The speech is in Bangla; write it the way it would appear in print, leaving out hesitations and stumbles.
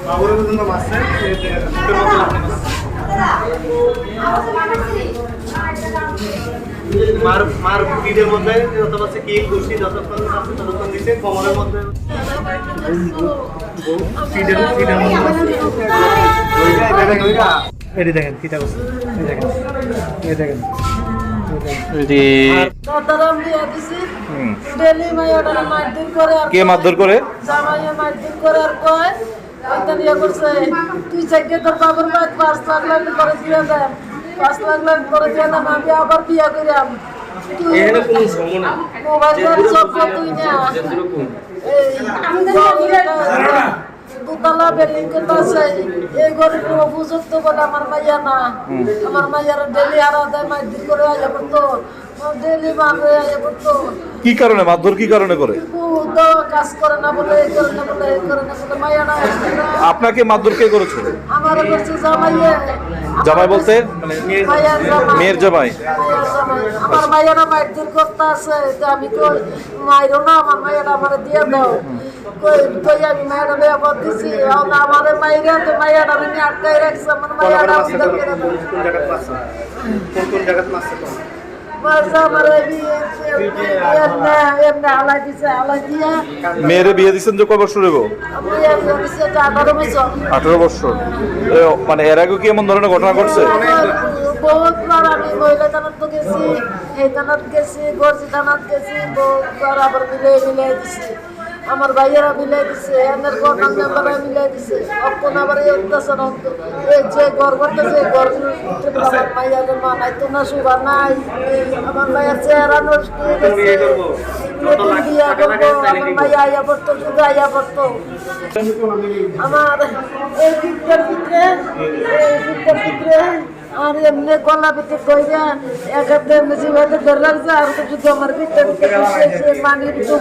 বাবুরের পর্যন্ত মারছে মার মার পিঠের মধ্যে যত পাচ্ছে কি খুশি যতক্ষণ আছে ততক্ষণ দিচ্ছে কোমরের মধ্যে এটি দেখেন কিটা করছে এই দেখেন এই দেখেন কে মারধর করে? তুই চাইকে তোর বাবার মায়ের 5 লাখ করে দিয়ে দেন, 5 লাখ করে দিয়ে দেন, আমি আবার বিয়া করিলাম। দুতলা বিল্ডিং করতেছে এই গরিব উপযুক্ত বলে আমার মাইয়া না, আমার মাইয়ার ডেলি হারা দেয়, মারধর করে আয়া পড়তো, ডেলি মারে আয়া পড়তো। কি কারণে মারধর কি কারণে করে? কাজ করে না বলে, এই করে না বলে, এই করে না বলে মাইয়া না। আপনাকে মারধর কে করেছে? আমার করছে জামাইয়ে। জামাই বলতে মানে মেয়ের জামাই। আমার মাইয়ারা মারধর করতে আছে, আমি কই মাইরো না, আমার মাইয়ারা আমার দিয়ে দাও। কই আমি মাইয়ারা বেয়াবাদ দিছি, আমার মাইরা তো মাইয়ারা আমি আটকাই রাখছি, আমার মাইয়ারা কোন জায়গায় মারছে? মেয়েরে বিয়ে দিচ্ছেন যে কয় বছর হইব? 18 বছর। মানে এর আগে কি এমন ধরনের ঘটনা ঘটছে? বহুতবার আমি মহিলা থানাত তো গেছি, এই থানাত গেছি, গর্জি থানাত গেছি, বহুতবার আবার মিলাই দিছি। আমার ভাইয়েরা মিলাই দিছে, এনের গর্নার মেম্বাররা মিলাই দিছে। অক্ষণ আবার এই অত্যাচার এই যে ঘর করতেছে, ঘর আমার ভাইয়াদের মা নাই তো না, সুবা নাই, আমার ভাইয়ের চেহারা নষ্ট হয়ে গেছে। বিয়া করবো, আমার ভাইয়া আইয়া পড়তো, শুধু আইয়া পড়তো। আমার এই ভিতরের ভিতরে আর এমনি গলা ভিতরে কইরা এক হাতে জিভাতে ধরে রাখছে, আর শুধু আমার ভিতরে মানির ভিতরে